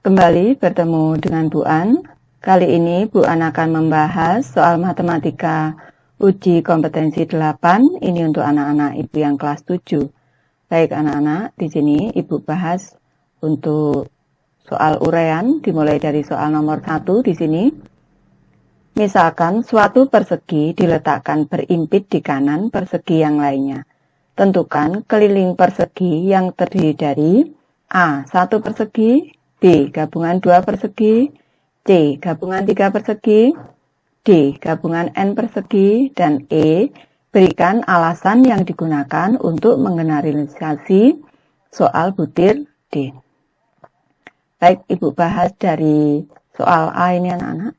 Kembali bertemu dengan Bu An. Kali ini Bu An akan membahas soal matematika uji kompetensi 8. Ini untuk anak-anak Ibu yang kelas 7. Baik anak-anak, di sini Ibu bahas untuk soal uraian dimulai dari soal nomor 1 di sini. Misalkan suatu persegi diletakkan berimpit di kanan persegi yang lainnya. Tentukan keliling persegi yang terdiri dari A. 1 persegi, B. Gabungan 2 persegi, C. Gabungan 3 persegi, D. Gabungan N persegi, dan E. Berikan alasan yang digunakan untuk mengeneralisasi soal butir D. Baik, Ibu bahas dari soal A ini anak-anak.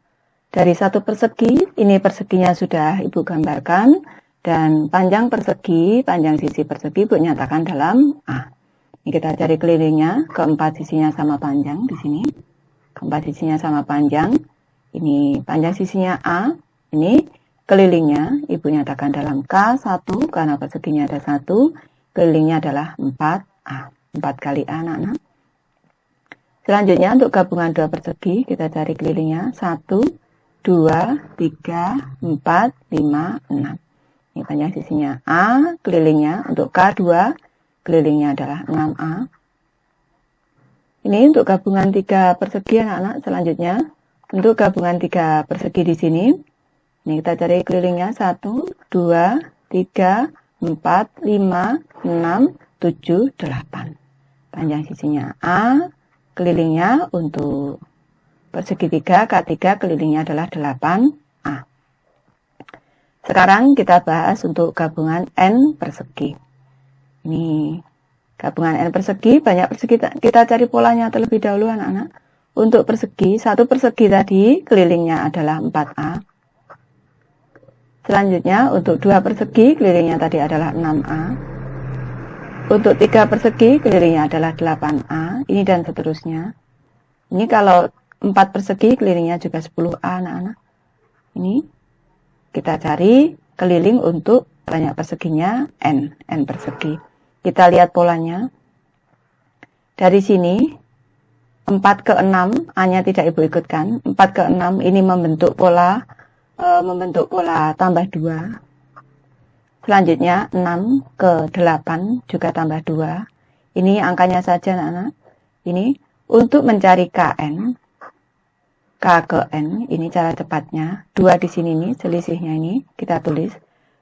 Dari 1 persegi, ini perseginya sudah Ibu gambarkan, dan panjang persegi, panjang sisi persegi Ibu nyatakan dalam A. Ini kita cari kelilingnya, keempat sisinya sama panjang di sini. Keempat sisinya sama panjang. Ini panjang sisinya A. Ini kelilingnya Ibu nyatakan dalam K1 karena perseginya ada 1. Kelilingnya adalah 4A. 4 kali A anak-anak. Selanjutnya untuk gabungan 2 persegi kita cari kelilingnya 1, 2, 3, 4, 5, 6. Ini panjang sisinya A. Kelilingnya untuk K2. Kelilingnya adalah 6A. Ini untuk gabungan 3 persegi anak-anak. Selanjutnya, untuk gabungan 3 persegi di sini, ini kita cari kelilingnya 1, 2, 3, 4, 5, 6, 7, 8. Panjang sisinya A. Kelilingnya untuk persegi 3, K3 kelilingnya adalah 8A. Sekarang kita bahas untuk gabungan N persegi. Ini gabungan N persegi, banyak persegi, kita cari polanya terlebih dahulu anak-anak. Untuk persegi, 1 persegi tadi kelilingnya adalah 4A. Selanjutnya untuk 2 persegi kelilingnya tadi adalah 6A. Untuk 3 persegi kelilingnya adalah 8A. Ini dan seterusnya. Ini kalau 4 persegi kelilingnya juga 10A anak-anak. Ini kita cari keliling untuk banyak perseginya N persegi. Kita lihat polanya. Dari sini 4 ke 6, A-nya tidak Ibu ikutkan. 4 ke 6 ini membentuk pola tambah 2. Selanjutnya 6 ke 8 juga tambah 2. Ini angkanya saja anak-anak. Ini untuk mencari KN. K ke N, ini cara cepatnya. 2 di sini nih, selisihnya ini kita tulis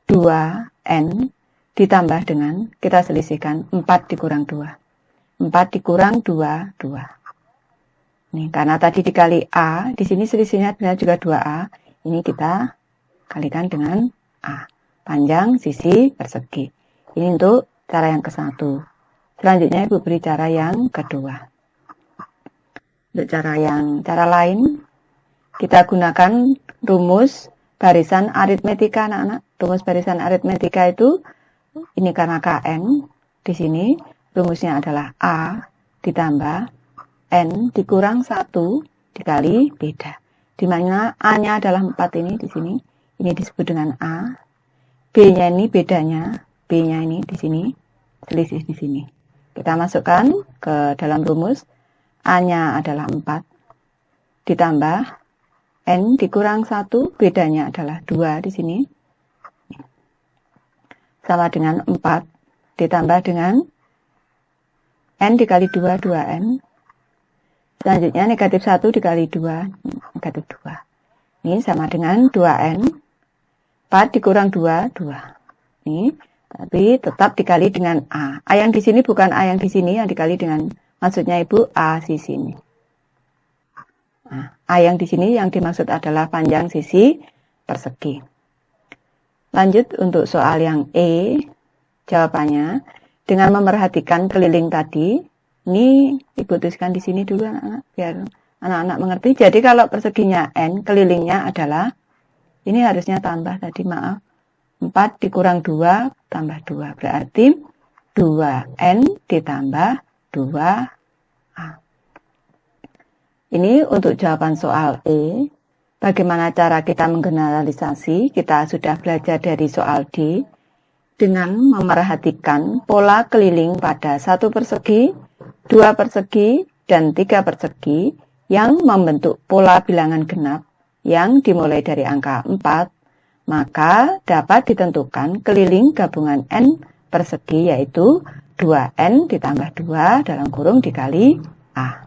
2N ditambah dengan, kita selisihkan 4 dikurang 2. 4 dikurang 2, 2. Nih, karena tadi dikali A, di sini selisihnya juga 2A. Ini kita kalikan dengan A. Panjang sisi persegi. Ini untuk cara yang ke-1. Selanjutnya Ibu beri cara yang kedua. Untuk cara lain, kita gunakan rumus barisan aritmetika anak-anak. Rumus barisan aritmetika itu, ini karena KN, di sini rumusnya adalah A ditambah N dikurang 1 dikali beda. Di mana A-nya adalah 4 ini di sini. Ini disebut dengan A. B-nya ini bedanya, B-nya ini di sini, selisih di sini. Kita masukkan ke dalam rumus. A-nya adalah 4 ditambah N dikurang 1, bedanya adalah 2 di sini. Sama dengan 4 ditambah dengan N dikali 2, 2N. Selanjutnya negatif 1 dikali 2, negatif 2. Ini sama dengan 2N. 4 dikurang 2, 2. Ini, tapi tetap dikali dengan A. A yang di sini bukan A yang di sini, yang dikali dengan, maksudnya Ibu, A sisi ini. Nah, A yang di sini yang dimaksud adalah panjang sisi persegi. Lanjut untuk soal yang E, jawabannya dengan memerhatikan keliling tadi. Ini Ibu tuliskan di sini dulu anak-anak, biar anak-anak mengerti. Jadi kalau perseginya N, kelilingnya adalah, ini harusnya tambah tadi, maaf. 4 dikurang 2 tambah 2. Berarti 2N ditambah 2A. Ini untuk jawaban soal E. Bagaimana cara kita menggeneralisasi? Kita sudah belajar dari soal D. Dengan memerhatikan pola keliling pada 1 persegi, 2 persegi, dan 3 persegi yang membentuk pola bilangan genap yang dimulai dari angka 4, maka dapat ditentukan keliling gabungan n persegi yaitu 2n ditambah 2 dalam kurung dikali A.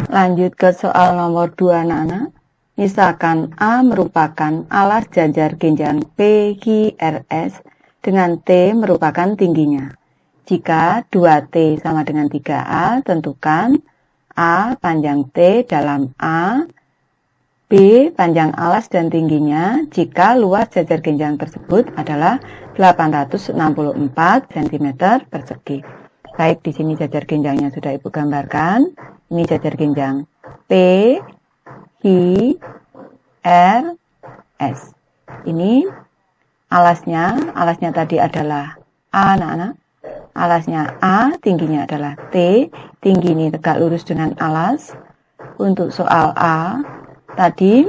Lanjut ke soal nomor 2 anak-anak. Misalkan A merupakan alas jajar genjang PQRS dengan T merupakan tingginya. Jika 2T sama dengan 3A, tentukan A panjang T dalam A, B panjang alas dan tingginya jika luas jajar genjang tersebut adalah 864 cm persegi. Baik, di sini jajar genjangnya sudah Ibu gambarkan. Ini jajar genjang P, I, R, S. Ini alasnya tadi adalah A, anak-anak. Alasnya A, tingginya adalah T. Tinggi ini tegak lurus dengan alas. Untuk soal A, tadi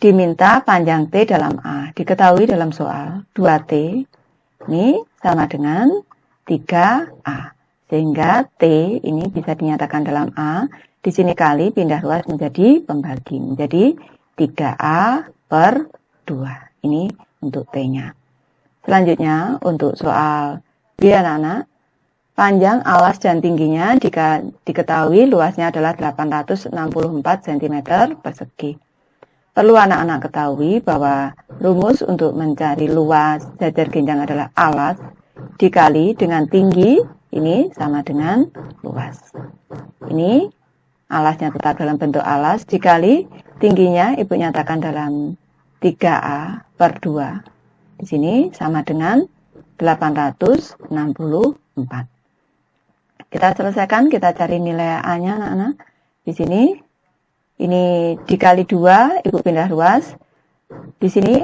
diminta panjang T dalam A. Diketahui dalam soal 2T ini sama dengan 3A. Sehingga T ini bisa dinyatakan dalam A. Di sini kali pindah ruas menjadi pembagi. Menjadi 3A per 2. Ini untuk T-nya. Selanjutnya untuk soal B anak-anak. Panjang alas dan tingginya diketahui luasnya adalah 864 cm persegi. Perlu anak-anak ketahui bahwa rumus untuk mencari luas jajar genjang adalah alas dikali dengan tinggi, ini sama dengan luas. Ini alasnya tetap dalam bentuk alas, dikali tingginya Ibu nyatakan dalam 3A per 2. Di sini sama dengan 864. Kita selesaikan, kita cari nilai A-nya anak-anak. Di sini, ini dikali 2, Ibu pindah ruas. Di sini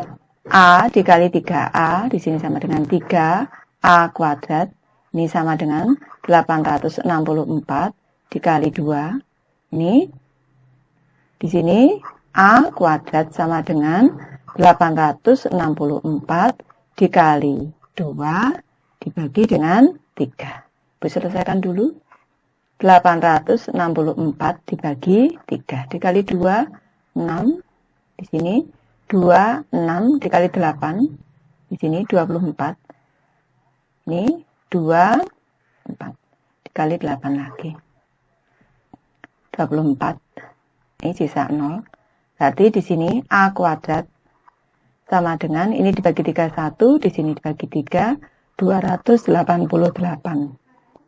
A dikali 3A, di sini sama dengan 3A kuadrat. Ini sama dengan 864 dikali 2. Ini di sini A kuadrat sama dengan 864 dikali 2 dibagi dengan 3. Bu selesaikan dulu. 864 dibagi 3 dikali 2 6. Di sini 2 6 dikali 8. Di sini 24. Ini 2 4 dikali 8 lagi. 24. Ini sisa 0. Berarti di sini A kuadrat sama dengan, ini dibagi 3 1, di sini dibagi 3, 288.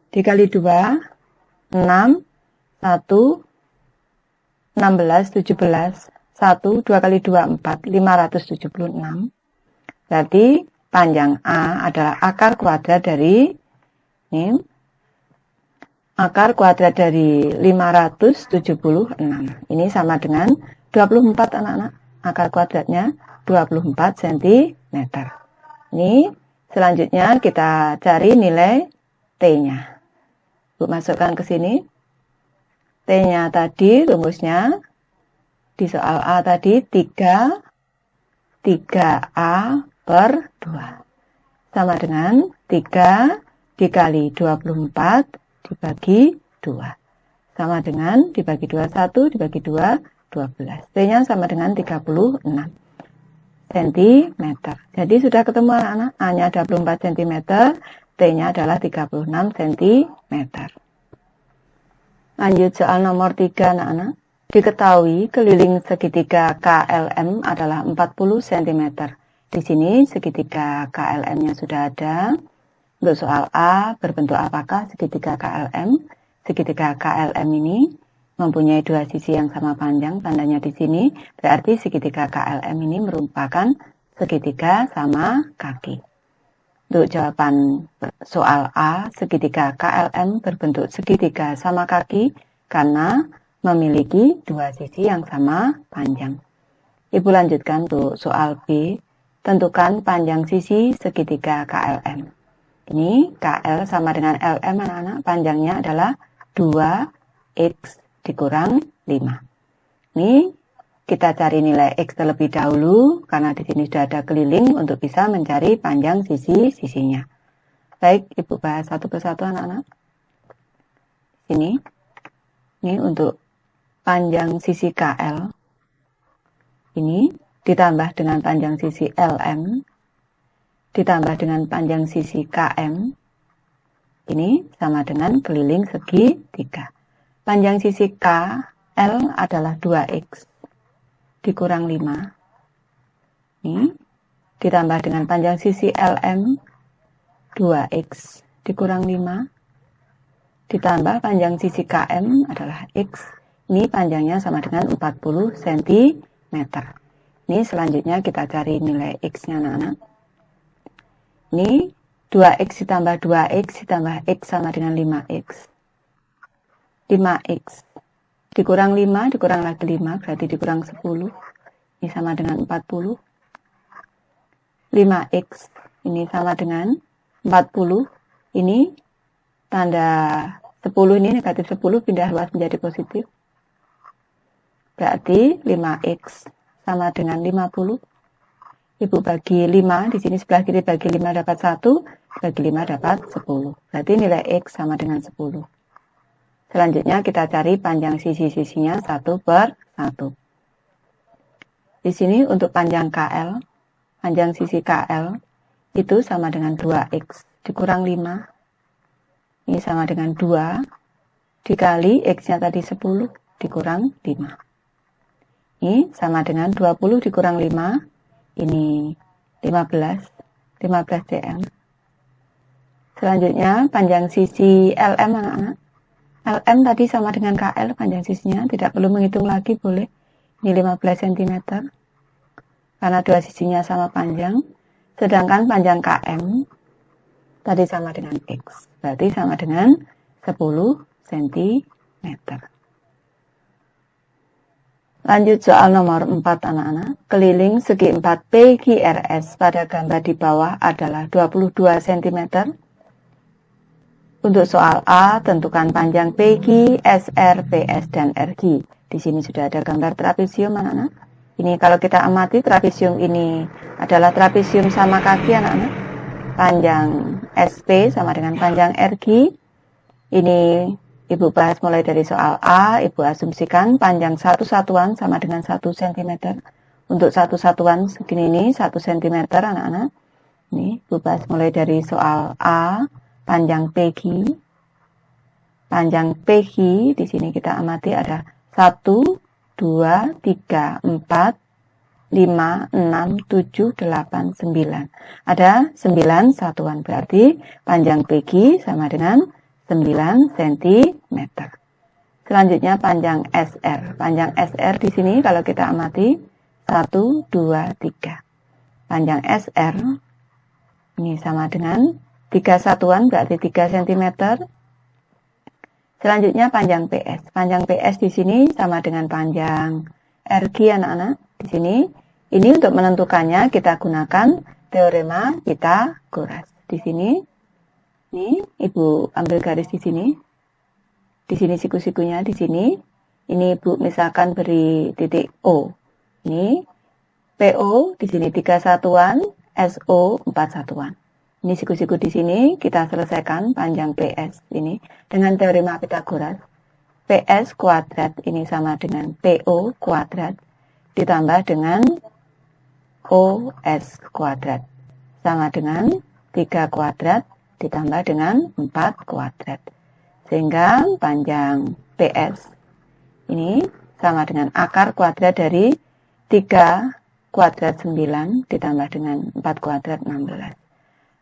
Dikali 2, 6, 1, 16, 17, 1, 2 kali 2, 4, 576. Berarti panjang A adalah akar kuadrat dari, ini, akar kuadrat dari 576. Ini sama dengan 24 anak-anak. Akar kuadratnya 24 cm. Ini selanjutnya kita cari nilai T-nya. Bu masukkan ke sini. T-nya tadi rumusnya di soal A tadi 3A per 2. Sama dengan 3 dikali 24 dibagi 2. Sama dengan dibagi 21 dibagi 2, 12. T-nya sama dengan 36 cm. Jadi sudah ketemu anak-anak. A-nya 24 cm, T-nya adalah 36 cm. Lanjut soal nomor 3 anak-anak. Diketahui keliling segitiga KLM adalah 40 cm. Di sini segitiga KLM-nya sudah ada. Untuk soal A, berbentuk apakah segitiga KLM? Segitiga KLM ini mempunyai dua sisi yang sama panjang, tandanya di sini. Berarti segitiga KLM ini merupakan segitiga sama kaki. Untuk jawaban soal A, segitiga KLM berbentuk segitiga sama kaki karena memiliki dua sisi yang sama panjang. Ibu lanjutkan untuk soal B. Tentukan panjang sisi segitiga KLM. Ini KL sama dengan LM anak-anak. Panjangnya adalah 2X dikurang 5. Ini kita cari nilai X terlebih dahulu karena di sini sudah ada keliling untuk bisa mencari panjang sisi-sisinya. Baik, Ibu bahas satu persatu anak-anak. ini untuk panjang sisi KL, ini ditambah dengan panjang sisi LM, ditambah dengan panjang sisi KM, ini sama dengan keliling segi 3. Panjang sisi KL adalah 2X dikurang 5. Ini ditambah dengan panjang sisi LM 2X dikurang 5. Ditambah panjang sisi KM adalah X. Ini panjangnya sama dengan 40 cm. Ini selanjutnya kita cari nilai X-nya anak-anak. Ini 2X ditambah 2X ditambah X sama dengan 5X. 5X dikurang 5, dikurang lagi 5, berarti dikurang 10. Ini sama dengan 40. 5X ini sama dengan 40. Ini tanda 10 ini negatif 10 pindah luas menjadi positif. Berarti 5X sama dengan 50. Ibu bagi 5, di sini sebelah kiri bagi 5 dapat 1, bagi 5 dapat 10. Berarti nilai X sama dengan 10. Selanjutnya kita cari panjang sisi-sisinya 1/1. Di sini untuk panjang KL, panjang sisi KL itu sama dengan 2X dikurang 5. Ini sama dengan 2 dikali X-nya tadi 10 dikurang 5. Ini sama dengan 20 dikurang 5. Ini 15 cm. Selanjutnya panjang sisi LM anak-anak. LM tadi sama dengan KL panjang sisinya. Tidak perlu menghitung lagi boleh. Ini 15 cm. Karena dua sisinya sama panjang. Sedangkan panjang KM tadi sama dengan X. Berarti sama dengan 10 cm. Lanjut soal nomor 4 anak-anak. Keliling segi 4 PQRS pada gambar di bawah adalah 22 cm. Untuk soal A, tentukan panjang PQ, SR, PS, dan RQ. Di sini sudah ada gambar trapesium anak-anak. Ini kalau kita amati trapesium ini adalah trapesium sama kaki anak-anak. Panjang SP sama dengan panjang RQ. Ini Ibu bahas mulai dari soal A, Ibu asumsikan panjang satu satuan sama dengan 1 cm. Untuk satu satuan segini ini 1 cm anak-anak. Ini Ibu bahas mulai dari soal A, panjang PQ. Panjang PQ di sini kita amati ada 1, 2, 3, 4, 5, 6, 7, 8, 9. Ada 9 satuan, berarti panjang PQ sama dengan 9 cm. Selanjutnya panjang SR. Panjang SR di sini kalau kita amati 1, 2, 3. Panjang SR ini sama dengan 3 satuan berarti 3 cm. Selanjutnya panjang PS. Panjang PS di sini sama dengan panjang RQ anak-anak. Di sini ini untuk menentukannya kita gunakan teorema Pythagoras. Di sini ini Ibu ambil garis di sini. Di sini siku-sikunya di sini. Ini Ibu misalkan beri titik O. Ini PO di sini 3 satuan, SO 4 satuan. Ini siku-siku di sini kita selesaikan panjang PS ini dengan teorema Pythagoras. PS kuadrat ini sama dengan PO kuadrat ditambah dengan OS kuadrat sama dengan 3 kuadrat ditambah dengan 4 kuadrat. Sehingga panjang PS ini sama dengan akar kuadrat dari 3 kuadrat 9 ditambah dengan 4 kuadrat 16.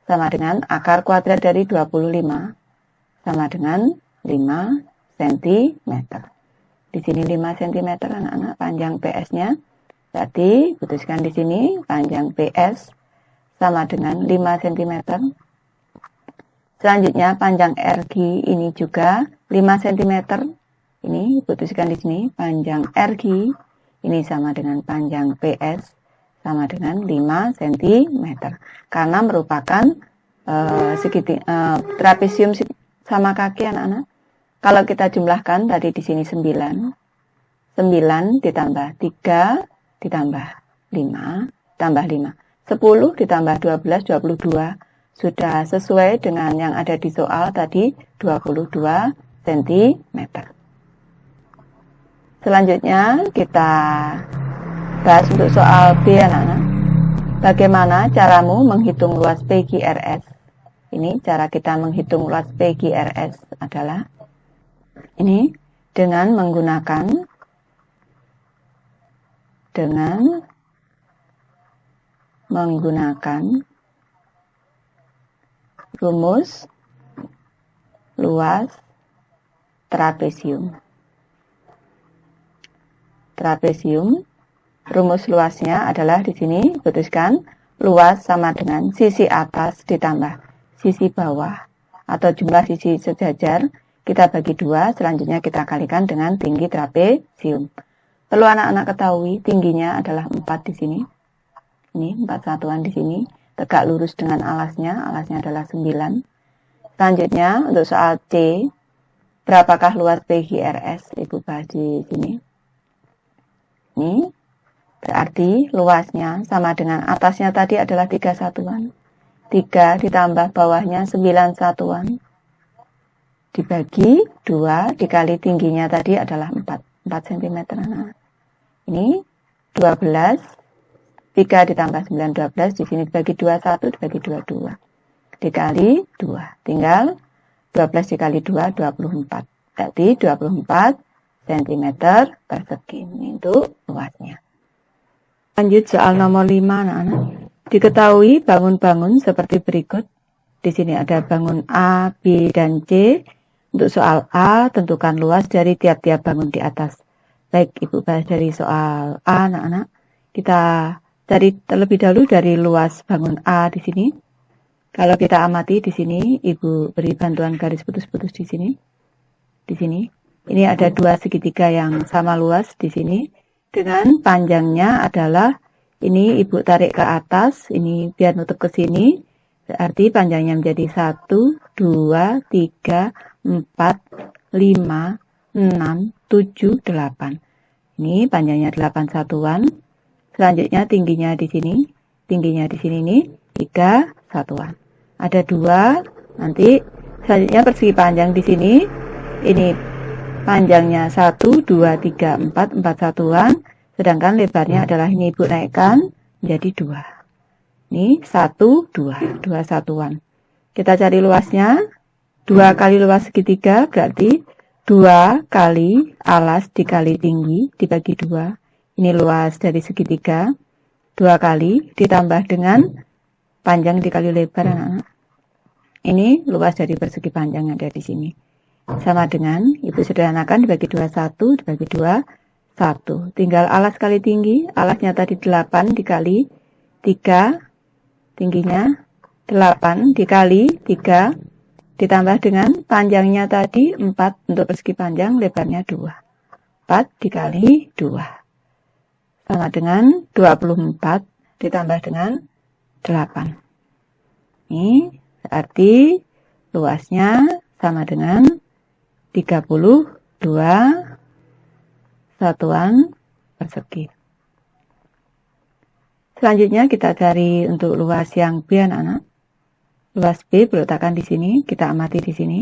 Sama dengan akar kuadrat dari 25 sama dengan 5 cm. Di sini 5 cm anak-anak panjang PS-nya. Berarti putuskan di sini panjang PS sama dengan 5 cm. Selanjutnya panjang RQ ini juga 5 cm. Ini putuskan di sini panjang RQ ini sama dengan panjang PS sama dengan 5 cm. Karena merupakan trapesium sama kaki anak-anak. Kalau kita jumlahkan tadi di sini 9. 9 ditambah 3 ditambah 5 tambah 5. 10 ditambah 12, 22. Sudah sesuai dengan yang ada di soal tadi 22 cm. Selanjutnya kita bahas untuk soal B, anak-anak. Bagaimana caramu menghitung luas PQRS? Ini cara kita menghitung luas PQRS adalah ini dengan menggunakan rumus luas trapesium. Rumus luasnya adalah di sini putuskan luas sama dengan sisi atas ditambah sisi bawah atau jumlah sisi sejajar kita bagi 2, selanjutnya kita kalikan dengan tinggi trapesium. Perlu anak-anak ketahui tingginya adalah 4 di sini. Ini 4 satuan di sini, tegak lurus dengan alasnya adalah 9. Selanjutnya untuk soal C, berapakah luas PQRS? Ibu bahas di sini. Ini berarti luasnya sama dengan atasnya tadi adalah 3 satuan. 3 ditambah bawahnya 9 satuan. Dibagi 2 dikali tingginya tadi adalah 4 cm. Ini 12. 3 ditambah 9, 12. Di sini dibagi 2, 1 dibagi 2, 2. Dikali 2. Tinggal 12 dikali 2, 24. Berarti 24 cm persegi. Ini untuk luasnya. Lanjut soal nomor 5, anak-anak. Diketahui bangun-bangun seperti berikut. Di sini ada bangun A, B, dan C. Untuk soal A, tentukan luas dari tiap-tiap bangun di atas. Baik, Ibu bahas dari soal A, anak-anak. Kita cari terlebih dahulu dari luas bangun A di sini. Kalau kita amati di sini, Ibu beri bantuan garis putus-putus di sini. Di sini. Ini ada 2 segitiga yang sama luas di sini. Dengan panjangnya adalah, ini Ibu tarik ke atas, ini biar nutup ke sini. Berarti panjangnya menjadi 1, 2, 3, 4, 5, 6, 7, 8. Ini panjangnya 8 satuan. Selanjutnya tingginya di sini. Tingginya di sini ini 3 satuan. Ada 2. Nanti selanjutnya persegi panjang di sini. Ini panjangnya 1, 2, 3, 4 satuan. Sedangkan lebarnya adalah ini Ibu naikkan menjadi 2. Ini 1, 2 satuan. Kita cari luasnya. 2 kali luas segitiga berarti 2 kali alas dikali tinggi dibagi 2. Ini luas dari segitiga. 2 kali ditambah dengan panjang dikali lebar, anak-anak. Ini luas dari persegi panjang yang ada di sini. Sama dengan, Ibu sederhanakan dibagi 2, 1, dibagi 2, 1. Tinggal alas kali tinggi. Alasnya tadi 8 dikali 3. Tingginya 8 dikali 3. Ditambah dengan panjangnya tadi 4 untuk persegi panjang, lebarnya 2. 4 dikali 2. Sama dengan 24 ditambah dengan 8. Ini berarti luasnya sama dengan 32 satuan persegi. Selanjutnya kita cari untuk luas yang B, anak-anak. Luas B diletakkan di sini, kita amati di sini.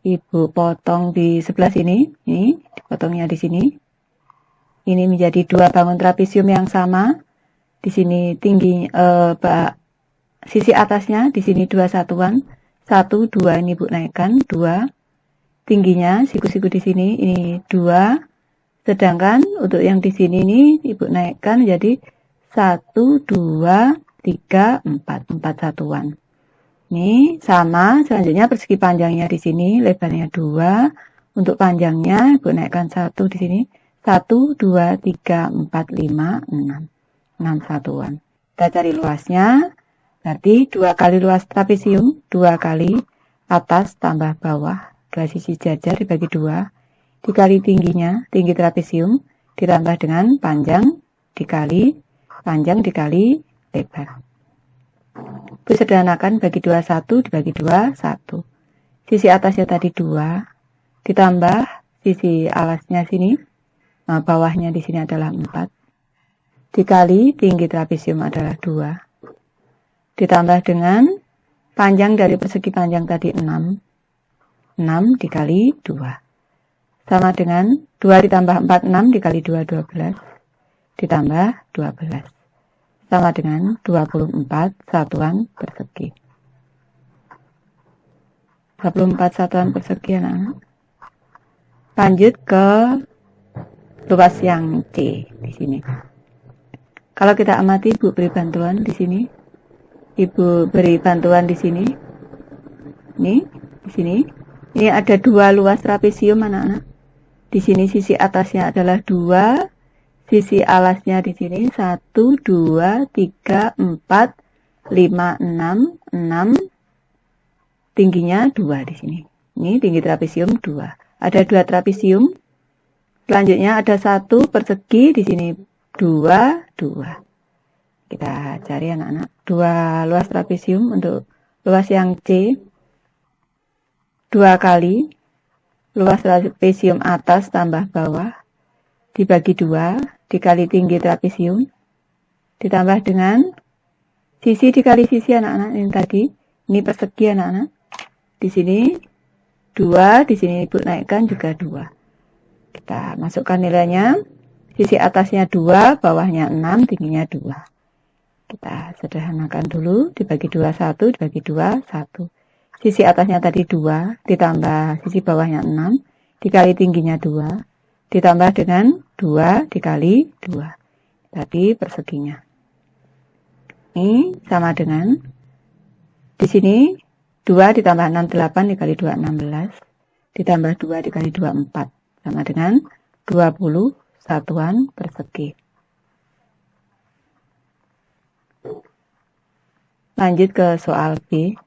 Ibu potong di sebelah sini, ini dipotongnya di sini. Ini menjadi 2 bangun trapesium yang sama. Di sini tinggi sisi atasnya di sini 2 satuan. 1, 2 ini Ibu naikkan 2. Tingginya siku-siku di sini ini 2. Sedangkan untuk yang di sini ini Ibu naikkan jadi 1, 2, 3, 4 satuan. Ini sama, selanjutnya persegi panjangnya di sini, lebarnya 2. Untuk panjangnya Ibu naikkan 1 di sini. 1, 2, 3, 4, 5, 6. 6 satuan. Kita cari luasnya, berarti 2 kali luas trapesium, 2 kali atas tambah bawah. 2 sisi jajar dibagi 2. Dikali tingginya, tinggi trapesium, ditambah dengan panjang dikali lebar. Ibu sederhanakan bagi 2, 1 dibagi 2, 1. Sisi atasnya tadi 2, ditambah sisi alasnya sini, bawahnya di sini adalah 4. Dikali tinggi trapesium adalah 2. Ditambah dengan panjang dari persegi panjang tadi 6. 6 dikali 2. Sama dengan 2 ditambah 4, 6 dikali 2, 12. Ditambah 12. Sama dengan 24 satuan persegi. 24 satuan persegi anak-anak. Lanjut ke luas yang C di sini. Kalau kita amati Ibu beri bantuan di sini. Ibu beri bantuan di sini. Nih, di sini. Ini ada 2 luas trapesium anak-anak. Di sini sisi atasnya adalah 2, sisi alasnya di sini 1, 2, 3, 4, 5, 6, 6. Tingginya 2 di sini. Ini tinggi trapesium 2. Ada 2 trapesium. Selanjutnya ada 1 persegi di sini 2, 2. Kita cari anak-anak 2 luas trapesium untuk luas yang C. 2 kali luas trapesium atas tambah bawah dibagi 2 dikali tinggi trapesium ditambah dengan sisi dikali sisi anak-anak ini tadi. Ini persegi anak-anak. Di sini 2, di sini Ibu naikkan juga 2. Kita masukkan nilainya. Sisi atasnya 2, bawahnya 6, tingginya 2. Kita sederhanakan dulu. Dibagi 2, 1, dibagi 2, 1. Sisi atasnya tadi 2, ditambah sisi bawahnya 6, dikali tingginya 2, ditambah dengan 2 dikali 2. Tadi perseginya. Ini sama dengan, di sini 2 ditambah 6, 8 dikali 2, 16. Ditambah 2 dikali 2, 4. Sama dengan 20 satuan persegi. Lanjut ke soal B.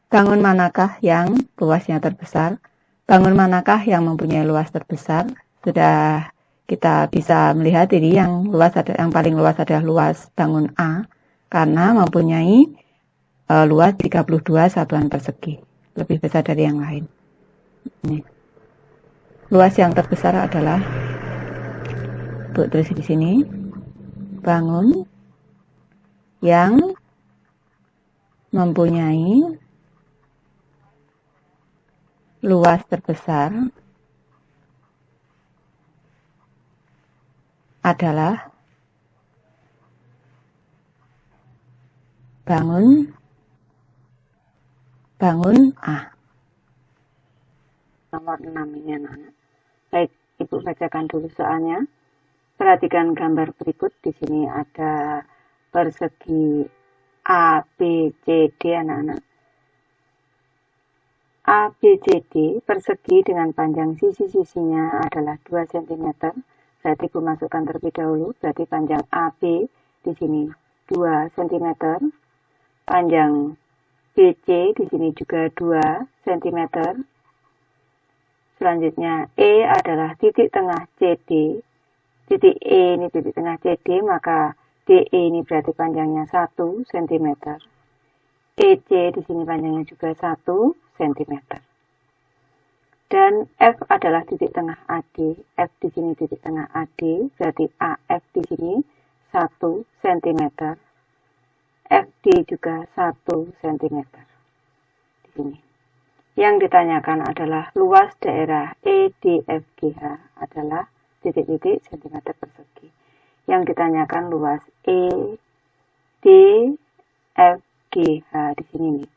Bangun manakah yang luasnya terbesar? Bangun manakah yang mempunyai luas terbesar? Sudah kita bisa melihat ini yang paling luas adalah luas bangun A karena mempunyai luas 32 satuan persegi, lebih besar dari yang lain. Ini. Luas yang terbesar adalah, Bu tulis di sini, bangun yang mempunyai luas terbesar adalah bangun A. Nomor 6 ini anak-anak. Baik, Ibu bacakan dulu soalnya. Perhatikan gambar berikut. Di sini ada persegi A, B, C, D anak-anak. A, B, C, D persegi dengan panjang sisi-sisinya adalah 2 cm. Berarti Ibu masukkan terlebih dahulu. Berarti panjang AB di sini 2 cm. Panjang BC di sini juga 2 cm. Selanjutnya E adalah titik tengah CD. Titik E ini titik tengah CD, maka DE ini berarti panjangnya 1 cm. EC di sini panjangnya juga 1 cm. Dan F adalah titik tengah AD. F di sini titik tengah AD, berarti AF di sini 1 cm. FD juga 1 cm. Di sini. Yang ditanyakan adalah luas daerah EDFGH adalah titik-titik cm persegi. Yang ditanyakan luas EDFGH di sini nih.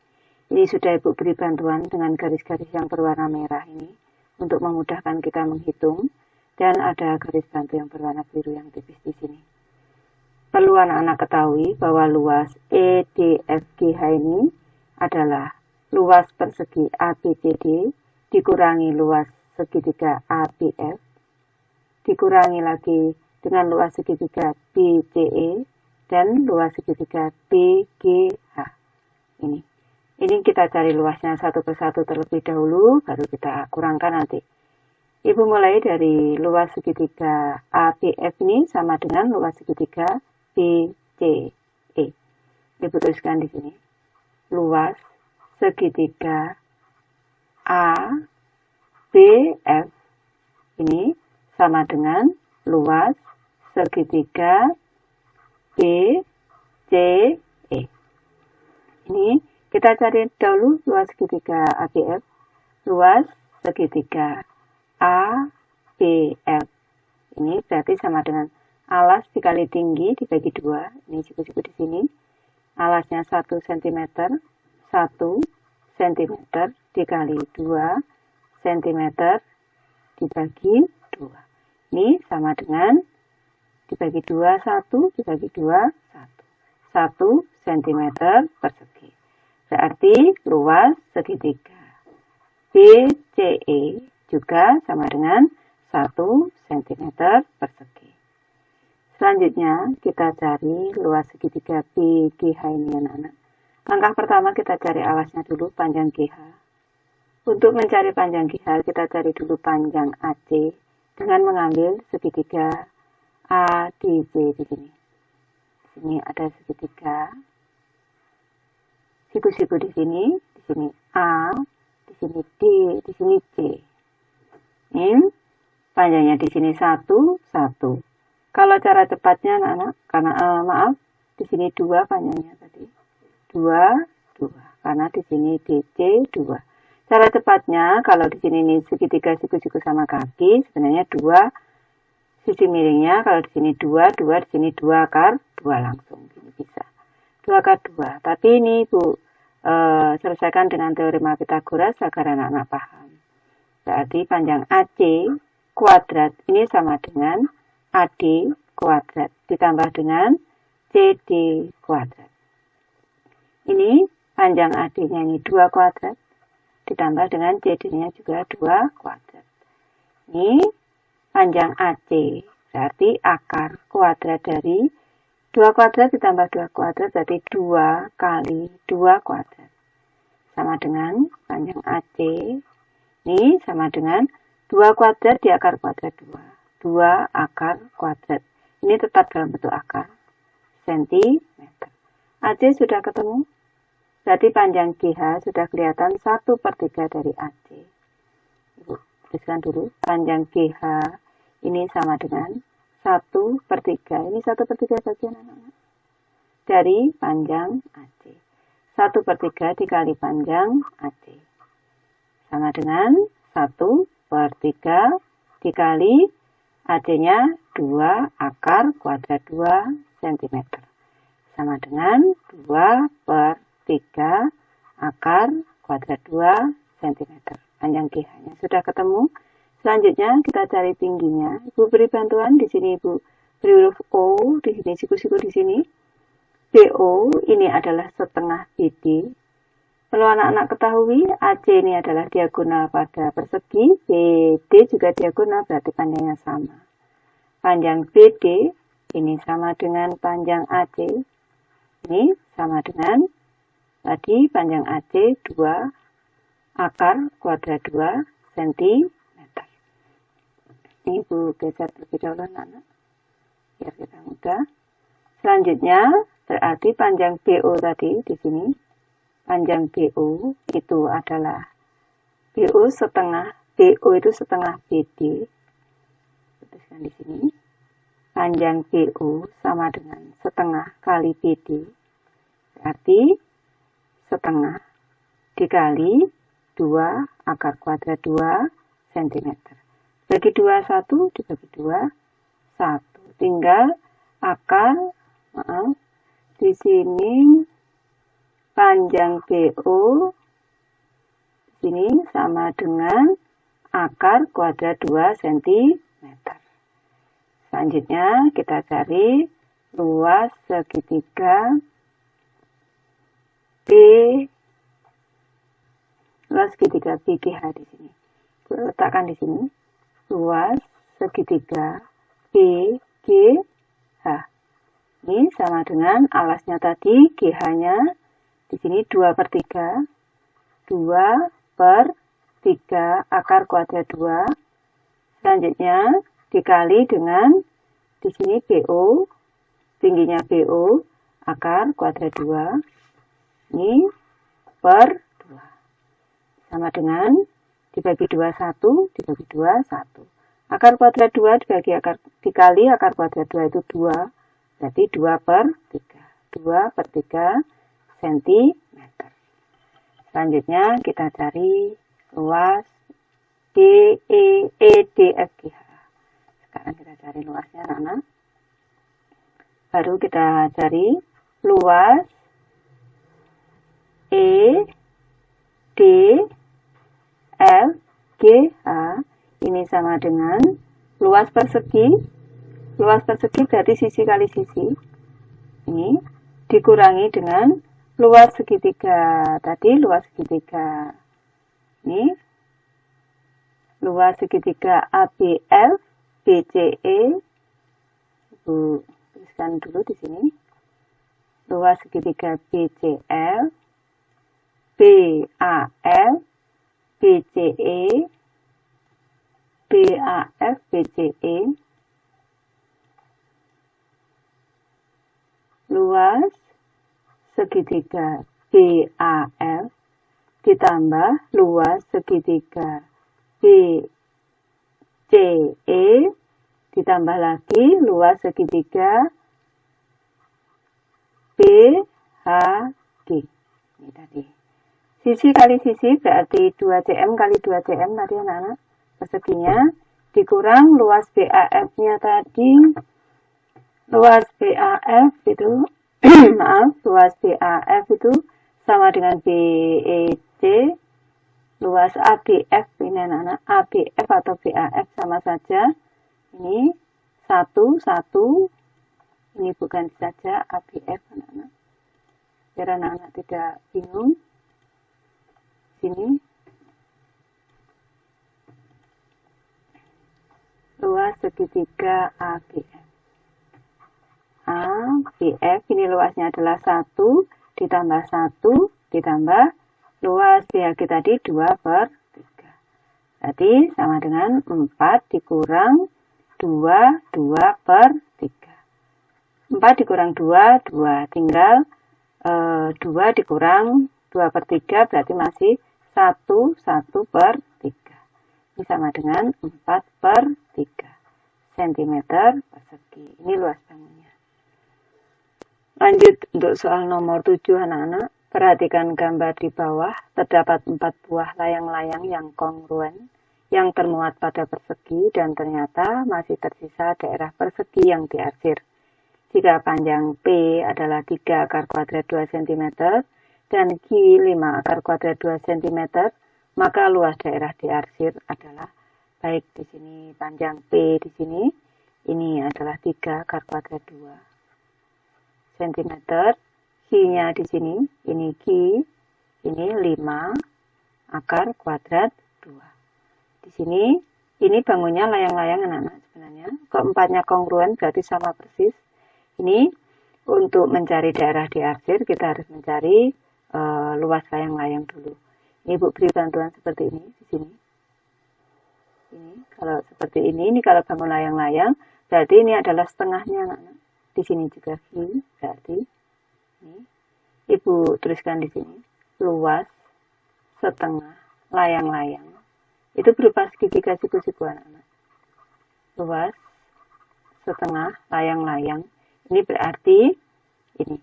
Ini sudah Ibu beri bantuan dengan garis-garis yang berwarna merah ini untuk memudahkan kita menghitung, dan ada garis bantu yang berwarna biru yang tipis di sini. Perlu anak-anak ketahui bahwa luas EDFGH ini adalah luas persegi ABCD dikurangi luas segitiga ABF dikurangi lagi dengan luas segitiga BCE dan luas segitiga BGH. Ini kita cari luasnya satu persatu terlebih dahulu, baru kita kurangkan nanti. Ibu mulai dari luas segitiga ABF ini sama dengan luas segitiga BCE. Ibu tuliskan di sini. Luas segitiga ABF ini sama dengan luas segitiga BCE. Ini kita cari dahulu luas segitiga ABF. luas segitiga ABF. Ini berarti sama dengan alas dikali tinggi dibagi 2. Ini siku-siku di sini. Alasnya 1 cm, 1 cm dikali 2 cm dibagi 2. Ini sama dengan dibagi 2, 1 dibagi 2, 1 cm persegi. Berarti luas segitiga BCE juga sama dengan 1 cm persegi. Selanjutnya kita cari luas segitiga BGH ini anak-anak. Langkah pertama kita cari alasnya dulu, panjang GH. Untuk mencari panjang GH kita cari dulu panjang AC dengan mengambil segitiga ADC di sini. Di sini ada segitiga. Siku-siku di sini A, di sini D, di sini C. Ini panjangnya di sini 1, 1. Kalau cara cepatnya anak-anak, karena maaf, di sini 2 panjangnya tadi. 2, 2. Karena di sini DC 2. Cara cepatnya, kalau di sini ini segitiga siku-siku sama kaki, sebenarnya 2 sisi miringnya. Kalau di sini 2, 2, di sini 2 akar 2 langsung. Ini bisa. 2 akar 2. Tapi ini Ibu selesaikan dengan teorema Pythagoras agar anak-anak paham. Berarti panjang AC kuadrat ini sama dengan AD kuadrat ditambah dengan CD kuadrat. Ini panjang AD-nya ini 2 kuadrat ditambah dengan CD-nya juga 2 kuadrat. Ini panjang AC berarti akar kuadrat dari 2 kuadrat ditambah 2 kuadrat berarti 2 kali 2 kuadrat. Sama dengan panjang AC ini sama dengan 2 kuadrat di akar kuadrat 2. 2 akar kuadrat. Ini tetap dalam bentuk akar. Sentimeter. AC sudah ketemu. Berarti panjang GH sudah kelihatan 1/3 dari AC. Ibu tuliskan dulu. Panjang GH ini sama dengan 1/3. Ini 1/3 bagian anak-anak. Dari panjang AC. 1/3 dikali panjang AC. Sama dengan 1/3 dikali AC-nya 2 akar kuadrat 2 cm. Sama dengan 2/3 akar kuadrat 2 cm. Panjang GH-nya sudah ketemu. Selanjutnya kita cari tingginya. Ibu beri bantuan di sini Ibu beri huruf O, di sini siku-siku di sini. BO ini adalah setengah BD. Perlu anak-anak ketahui, AC ini adalah diagonal pada persegi, BD juga diagonal, berarti panjangnya sama. Panjang BD ini sama dengan panjang AC. Ini sama dengan tadi panjang AC 2 akar kuadrat 2 cm. Ini Ibu geser terlebih dahulu anak-anak, biar kita mudah. Selanjutnya, berarti panjang BO tadi di sini. Panjang BO itu adalah BO itu setengah BD. Tuliskan di sini. Panjang BO sama dengan setengah kali BD. Berarti setengah dikali 2 akar kuadrat 2 cm. Bagi 2, 1 dibagi 2, 1. Tinggal akar, di sini panjang BO sini sama dengan akar kuadrat 2 cm. Selanjutnya kita cari luas segitiga BGH di sini. Letakkan di sini luas segitiga BGH. Ini sama dengan alasnya tadi, GH-nya di sini 2/3. 2/3 akar kuadrat 2. Selanjutnya dikali dengan di sini BO, tingginya BO akar kuadrat 2. Ini per 2. Sama dengan dibagi 2, 1, dibagi 2, 1. Akar kuadrat 2 dikali akar kuadrat 2 itu 2. Berarti 2/3. 2/3 cm. Selanjutnya kita cari luas D, E, D, F, G, H. Sekarang kita cari luasnya, anak-anak. Baru kita cari luas E, D, F, G, H. Ini sama dengan luas persegi. Luas persegi berarti sisi kali sisi. Ini dikurangi dengan luas segitiga. Tadi luas segitiga. Ini luas segitiga ABF, BCE. Ibu tuliskan dulu di sini. Luas segitiga BCL, BAF, BCE, BAF, BCE. Luas segitiga BAF ditambah luas segitiga BCE ditambah lagi luas segitiga BHG. Ini tadi. Sisi kali sisi berarti 2cm kali 2cm tadi anak-anak. Perseginya dikurang luas BAF-nya tadi. Luas BAF itu maaf, luas BAF itu sama dengan BEC. Luas ABF ini anak-anak, ABF atau BAF sama saja. Ini 1, 1. Ini bukan saja ABF anak-anak. Biar anak-anak tidak bingung. Sini. Luas segitiga ABF. ABF ini luasnya adalah 1 ditambah 1 ditambah luas BHG tadi 2/3. Berarti sama dengan 4 dikurang 2, 2/3. 4 dikurang 2, 2. Tinggal 2 dikurang 2/3 berarti masih 1, 1/3. Ini sama dengan 4/3 cm persegi. Ini luas bangunnya. Lanjut untuk soal nomor 7 anak-anak. Perhatikan gambar di bawah. Terdapat 4 buah layang-layang yang kongruen yang termuat pada persegi dan ternyata masih tersisa daerah persegi yang diarsir. Jika panjang P adalah 3 akar kuadrat 2 cm dan Q 5 akar kuadrat 2 cm, maka luas daerah diarsir adalah, baik di sini panjang P di sini, ini adalah 3 akar kuadrat 2 cm, Q-nya di sini, ini Q, ini 5 akar kuadrat 2. Di sini, ini bangunnya layang-layang anak-anak sebenarnya. Keempatnya kongruen berarti sama persis. Ini untuk mencari daerah diarsir kita harus mencari luas layang-layang dulu. Ini Bu beri bantuan seperti ini di sini. Ini kalau seperti ini kalau bangun layang-layang berarti ini adalah setengahnya anak-anak. Di sini juga Q berarti ini. Ibu tuliskan di sini luas setengah layang-layang. Itu berupa segitiga siku-siku anak-anak. Luas setengah layang-layang. Ini berarti ini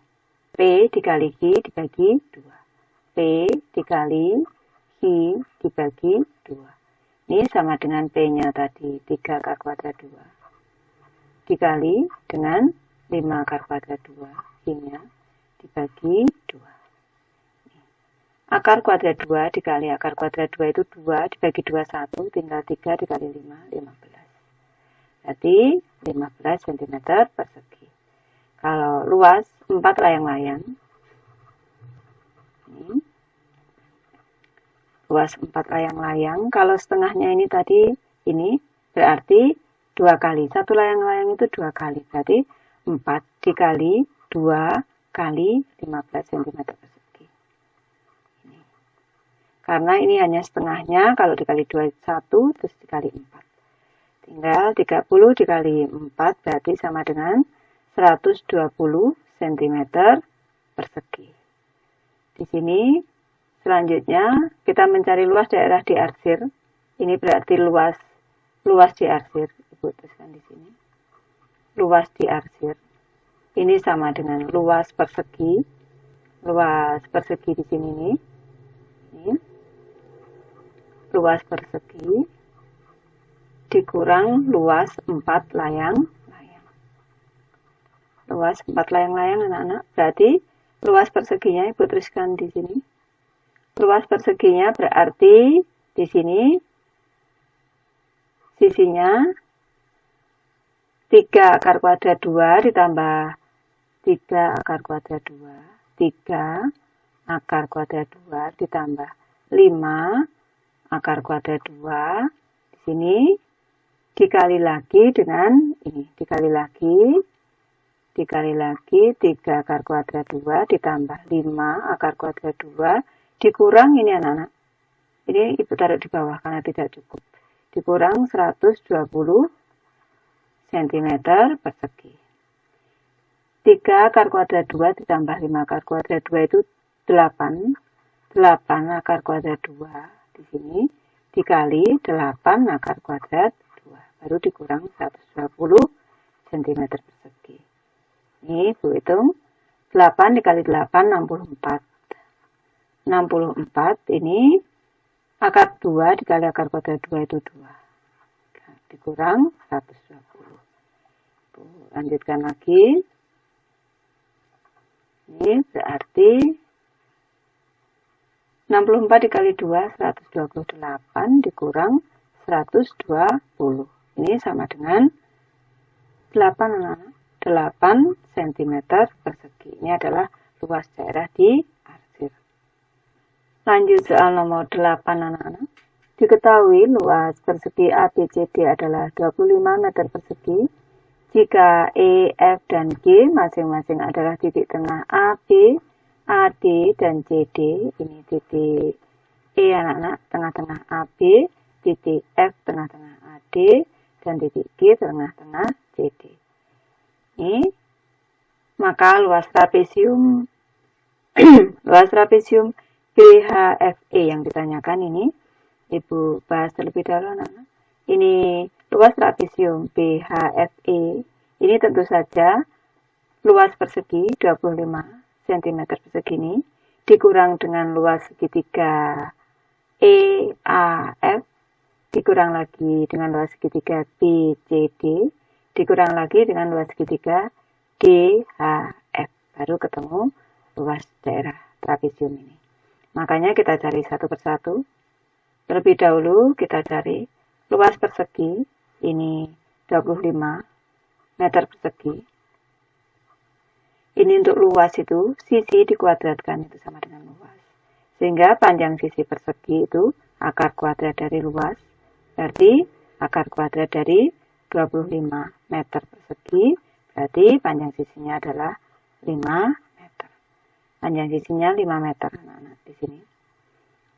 P dikali Q dibagi 2. P dikali Q dibagi 2. Ini sama dengan P-nya tadi 3 akar kuadrat 2. Dikali dengan 5 akar kuadrat 2. Q-nya dibagi 2. Akar kuadrat 2 dikali akar kuadrat 2 itu 2 dibagi 2 1, tinggal 3 dikali 5, 15. Berarti 15 cm persegi. Kalau luas 4 layang-layang, ini luas 4 layang-layang, kalau setengahnya ini tadi, ini berarti 2 kali. 1 layang-layang itu 2 kali, berarti 4 dikali 2 kali 15 cm persegi. Ini. Karena ini hanya setengahnya, kalau dikali 2, 1, terus dikali 4. Tinggal 30 dikali 4, berarti sama dengan 120 cm persegi. Di sini, selanjutnya, kita mencari luas daerah diarsir. Ini berarti luas diarsir. Ibu tuliskan di sini. Luas diarsir. Ini sama dengan luas persegi. Luas persegi di sini nih. Ini. luas persegi dikurang luas 4 layang-layang. Luas 4 layang-layang anak-anak, berarti luas perseginya Ibu tuliskan di sini. Luas perseginya berarti di sini sisinya 3 akar kuadrat 2 ditambah 3 akar kuadrat 2. 3 akar kuadrat 2 ditambah 5 akar kuadrat 2. Di sini dikali lagi dengan ini. Dikali lagi 3 akar kuadrat 2 ditambah 5 akar kuadrat 2 dikurang ini anak-anak. Ini Ibu taruh di bawah karena tidak cukup. Dikurang 120 cm persegi. 3 akar kuadrat 2 ditambah 5 akar kuadrat 2 itu 8. 8 akar kuadrat 2 di sini dikali 8 akar kuadrat 2. Baru dikurang 120 cm persegi. Ini Ibu hitung. 8 dikali 8, 64. 64 ini akar 2 dikali akar kuadrat 2 itu 2. Nah, dikurang 120. Lanjutkan lagi. Ini berarti 64 dikali 2, 128 dikurang 120. Ini sama dengan 8 cm persegi. Ini adalah luas daerah di arsir. Lanjut soal nomor 8 anak-anak. Diketahui luas persegi ABCD adalah 25 meter persegi. Jika E, F, dan G masing-masing adalah titik tengah AB, AD, dan CD. Ini titik E anak-anak, tengah-tengah AB, titik F, tengah-tengah AD, dan titik G, tengah-tengah CD. Ini, maka luas trapesium BHFE yang ditanyakan ini, Ibu bahas terlebih dahulu anak-anak. Ini luas trapesium BHFE, ini tentu saja luas persegi 25 cm persegi ini dikurang dengan luas segitiga EAF, dikurang lagi dengan luas segitiga BCD, dikurang lagi dengan luas segitiga DHF. Baru ketemu luas daerah trapesium ini. Makanya kita cari satu persatu. Terlebih dahulu kita cari luas persegi, ini 25 meter persegi. Ini untuk luas itu, sisi dikuadratkan itu sama dengan luas. Sehingga panjang sisi persegi itu akar kuadrat dari luas, berarti akar kuadrat dari 25 meter persegi, berarti panjang sisinya adalah 5 meter. Panjang sisinya 5 meter, anak-anak di sini.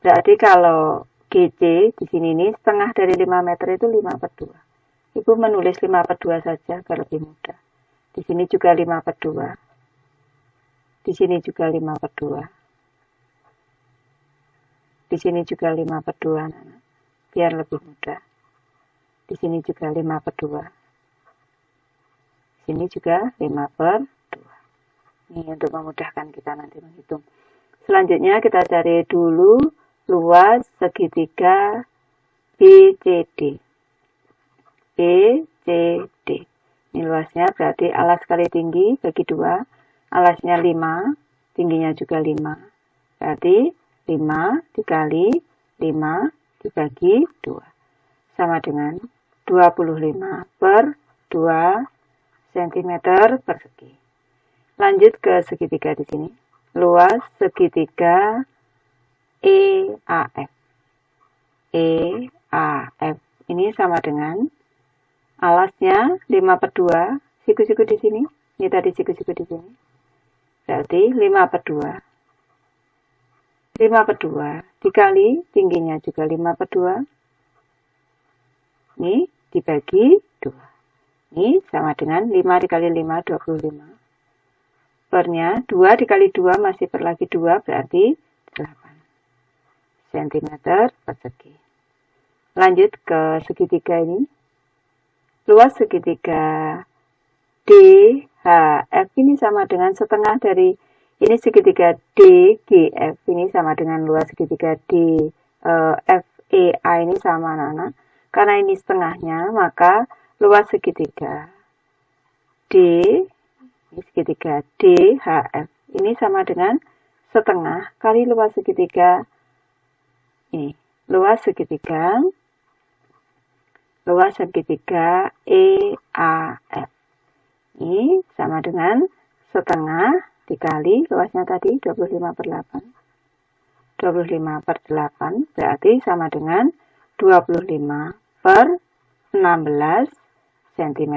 Berarti kalau GC di sini ini setengah dari 5 meter itu 5/2. Ibu menulis 5/2 saja agar lebih mudah. Di sini juga 5/2. Di sini juga 5/2. Di sini juga 5/2 anak-anak. Biar lebih mudah. Di sini juga 5/2. Di sini juga 5/2. Ini untuk memudahkan kita nanti menghitung. Selanjutnya kita cari dulu luas segitiga BCD. BCD. Ini luasnya berarti alas kali tinggi bagi 2. Alasnya 5, tingginya juga 5. Berarti 5 dikali 5 dibagi 2. Sama dengan 25/2 cm persegi. Lanjut ke segitiga di sini. Luas segitiga EAF. EAF ini sama dengan alasnya 5/2, siku-siku di sini. Ini tadi siku-siku di sini. Berarti 5/2. 5/2 dikali tingginya juga 5/2. Ini dibagi 2. Ini sama dengan 5 dikali 5, 25. Pernya 2 dikali 2 masih per lagi 2 berarti 8 cm persegi. Lanjut ke segitiga ini. Luas segitiga DHF ini sama dengan setengah dari ini segitiga DGF ini sama dengan luas segitiga DFE EA ini sama anak-anak. Karena ini setengahnya, maka luas segitiga D, ini segitiga DHF. Ini sama dengan setengah kali luas segitiga ini. Luas segitiga EAF. Ini sama dengan setengah dikali luasnya tadi 25/8. 25/8 berarti sama dengan 25/16 cm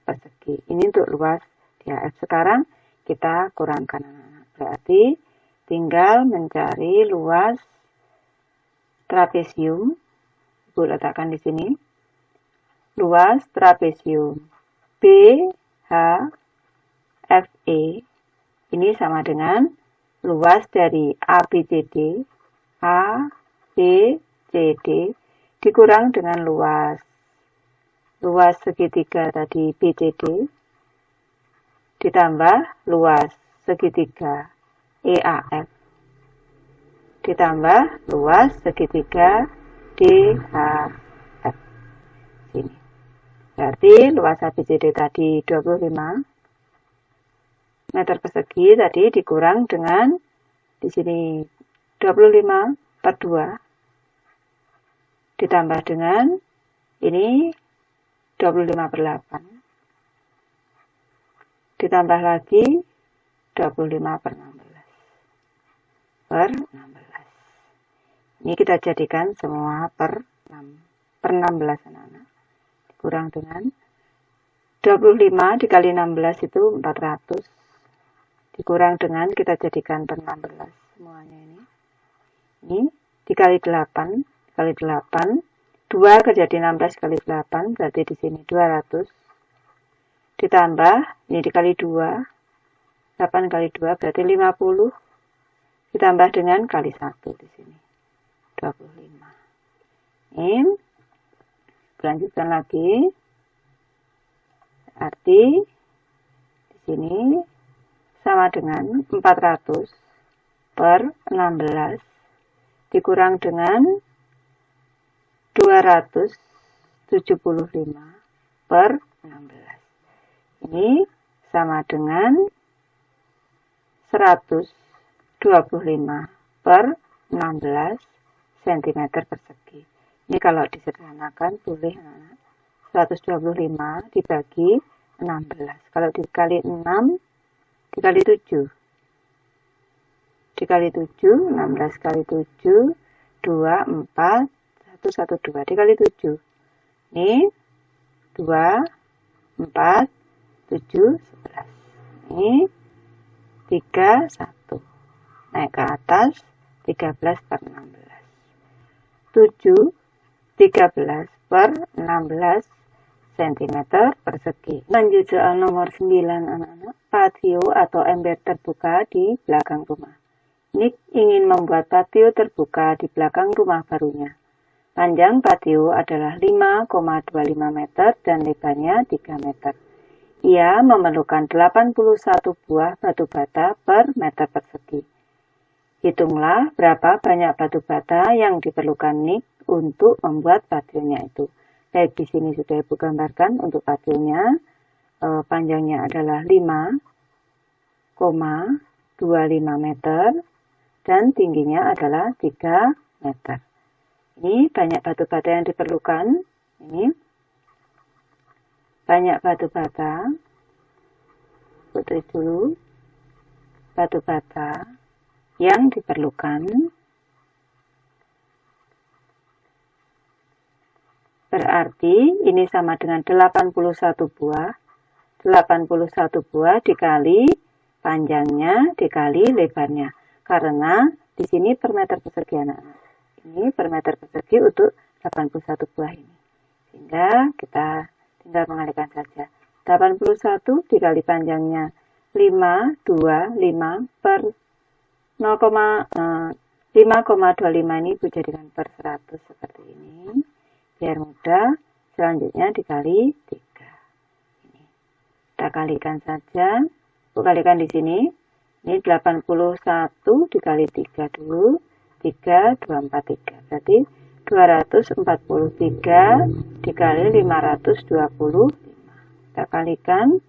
persegi. Ini untuk luas DHF. Sekarang kita kurangkan anak-anak. Berarti tinggal mencari luas trapesium. Ibu letakkan di sini. Luas trapesium BHFE ini sama dengan luas dari ABCD dikurang dengan luas segitiga tadi BCD ditambah luas segitiga EAF ditambah luas segitiga DHF. Sini. Berarti luas ABCD tadi 25 meter persegi tadi dikurang dengan di sini 25/2 ditambah dengan ini 25/8 ditambah lagi 25/16. Ini kita jadikan semua per 16 anak-anak. Kurang dengan 25 dikali 16 itu 400. Dikurang dengan kita jadikan per 16 semuanya ini. Ini dikali 8, 2 jadi 16 kali 8 berarti di sini 200. Ditambah ini dikali 2, 8 kali 2 berarti 50. Ditambah dengan kali 1 di sini 25. Ini lanjutkan lagi. Arti di sini sama dengan 400/16 dikurang dengan 275/16. Ini sama dengan 125/16 cm persegi. Ini kalau disederhanakan boleh 125 dibagi 16. Kalau dikali 6 dikali 7. Dikali 7, 16 kali 7, 2, 4, 1, 1, 2. Dikali 7. Ini 2, 4, 7, 11. Ini 3, 1. Naik ke atas, 13/16. 7, 13/16 cm persegi. Lanjut soal nomor 9 anak-anak. Patio atau ember terbuka di belakang rumah. Nick ingin membuat patio terbuka di belakang rumah barunya. Panjang patio adalah 5,25 meter dan lebarnya 3 meter. Ia memerlukan 81 buah batu bata per meter persegi. Hitunglah berapa banyak batu bata yang diperlukan Nick untuk membuat pationya itu. Baik, di sini sudah Ibu gambarkan untuk pationya. Panjangnya adalah 5,25 meter dan tingginya adalah 3 meter. Ini banyak batu bata yang diperlukan. Ini banyak batu bata. Tulis dulu. Batu bata yang diperlukan. Berarti ini sama dengan 81 buah. 81 buah dikali panjangnya dikali lebarnya. Karena di sini per meter persegi anak-anak. Ini per meter persegi untuk 81 buah ini. Sehingga kita tinggal mengalihkan saja. 81 dikali panjangnya 525 per 5,25 ini Ibu jadikan per 100 seperti ini. Biar mudah, selanjutnya dikali 3. Ini. Kita kalikan saja. Ibu kalikan di sini. Ini 81 dikali 3 dulu. 3, 2, 4, 3. Berarti 243 dikali 525. Kita kalikan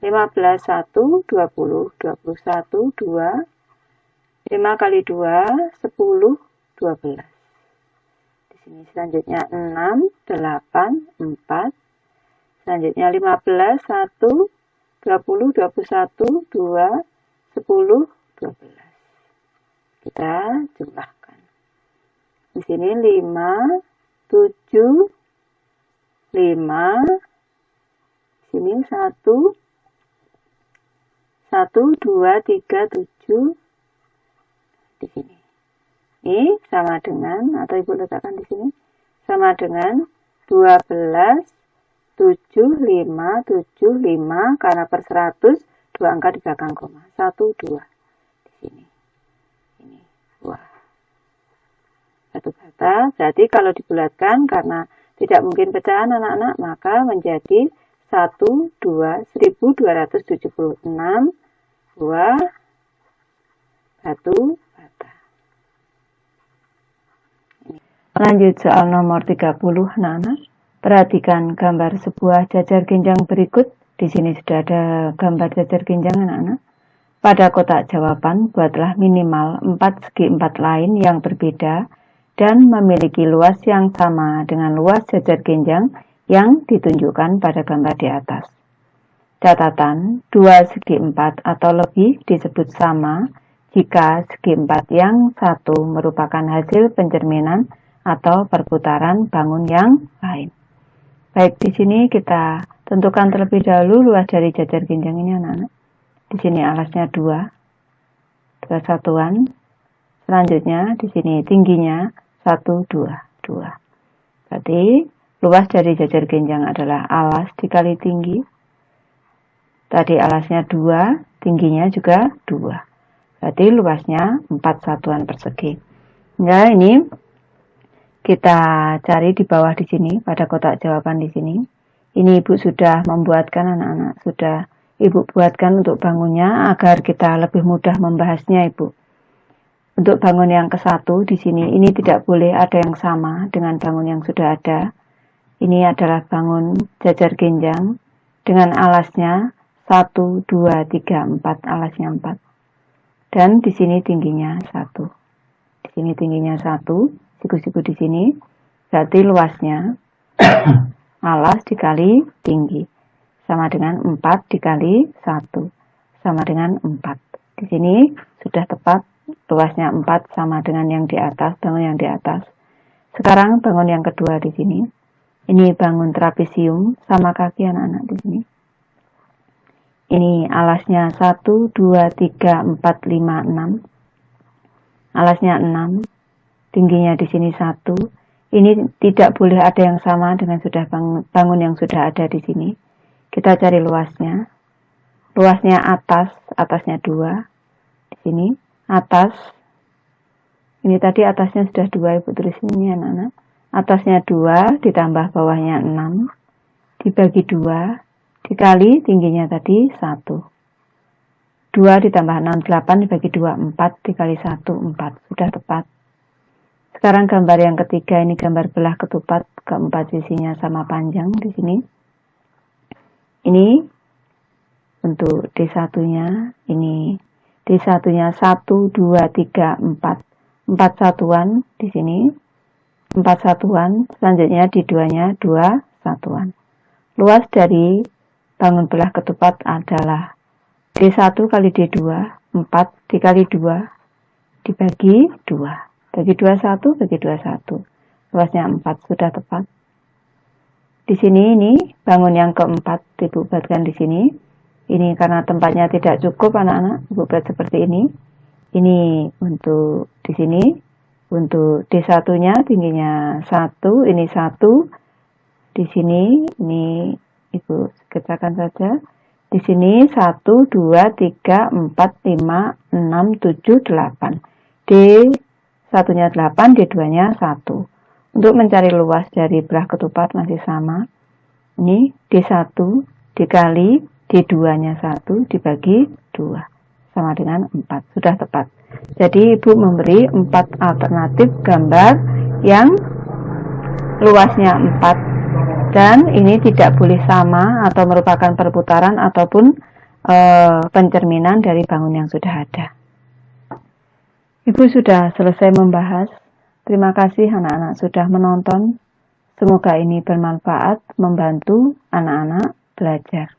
15, 1, 20, 21, 2, 5 kali 2, 10, 12. Di sini selanjutnya 6, 8, 4. Selanjutnya 15, 1, 20, 21, 2, 10, 12. Kita jumlahkan. Di sini 5, 7, 5. Di sini 1, 2, 3, 7. Di sini. Ini sama dengan, atau Ibu letakkan di sini, sama dengan 12, 7, 5, 7, 5, karena per 100, 2 angka di belakang koma. 1, 2. Di sini. Ini. Wah. Satu kata, berarti kalau dibulatkan, karena tidak mungkin pecahan anak-anak, maka menjadi 1, 2, 1276 buah batu bata. Lanjut soal nomor 30, anak-anak. Perhatikan gambar sebuah jajar ginjang berikut. Di sini sudah ada gambar jajar ginjang, anak-anak. Pada kotak jawaban, buatlah minimal 4 segi 4 lain yang berbeda dan memiliki luas yang sama dengan luas jajar ginjang yang ditunjukkan pada gambar di atas. Catatan, 2 segi 4 atau lebih disebut sama jika segi 4 yang satu merupakan hasil pencerminan atau perputaran bangun yang lain. Baik, di sini kita tentukan terlebih dahulu luas dari jajar ginjang ini, anak-anak. Di sini alasnya 2 satuan. Selanjutnya di sini tingginya 1, 2. Berarti luas dari jajar ginjang adalah alas dikali tinggi. Tadi alasnya 2, tingginya juga 2. Berarti luasnya 4 satuan persegi. Nah, ini kita cari di bawah di sini pada kotak jawaban di sini. Ini Ibu sudah membuatkan, anak-anak, sudah Ibu buatkan untuk bangunnya agar kita lebih mudah membahasnya, Ibu. Untuk bangun yang ke-1 di sini, ini tidak boleh ada yang sama dengan bangun yang sudah ada. Ini adalah bangun jajar ginjang dengan alasnya 1, 2, 3, 4, alasnya 4. Dan di sini tingginya 1. Di sini tingginya 1, siku-siku di sini. Berarti luasnya alas dikali tinggi sama dengan 4 dikali 1 sama dengan 4. Di sini sudah tepat luasnya 4 sama dengan yang di atas, bangun yang di atas. Sekarang bangun yang kedua di sini. Ini bangun trapesium sama kaki anak-anak di sini. Ini alasnya 1, 2, 3, 4, 5, 6. Alasnya 6. Tingginya di sini 1. Ini tidak boleh ada yang sama dengan sudah bangun yang sudah ada di sini. Kita cari luasnya. Luasnya atasnya 2. Di sini atas. Ini tadi atasnya sudah 2, Ibu tulis ini, anak-anak. Atasnya 2 ditambah bawahnya 6 dibagi 2 dikali tingginya tadi 1. 2 ditambah 6, 8 dibagi 2, 4 dikali 1, 4. Sudah tepat. Sekarang gambar yang ketiga, ini gambar belah ketupat, keempat sisinya sama panjang di sini. Ini untuk D1-nya, ini D1-nya 1, 2, 3, 4. 4 satuan di sini. 4 satuan, selanjutnya D2-nya 2 satuan. Luas dari bangun belah ketupat adalah D1 kali D2, 4 dikali 2 dibagi 2. Bagi 2, 1, bagi 2, 1. Luasnya 4, sudah tepat. Di sini ini bangun yang keempat Ibu buatkan di sini. Ini karena tempatnya tidak cukup, anak-anak, Ibu buat seperti ini. Ini untuk di sini. Untuk D1-nya tingginya 1, ini 1. Di sini ini Ibu kerjakan saja. Di sini 1, 2, 3, 4, 5, 6, 7, 8. D1-nya 8, D2-nya 1. Untuk mencari luas dari belah ketupat masih sama. Ini D1 dikali D2-nya 1 dibagi 2. Sama dengan 4. Sudah tepat. Jadi Ibu memberi 4 alternatif gambar yang luasnya 4, dan ini tidak boleh sama atau merupakan perputaran ataupun pencerminan dari bangun yang sudah ada. Ibu sudah selesai membahas. Terima kasih anak-anak sudah menonton. Semoga ini bermanfaat, membantu anak-anak belajar.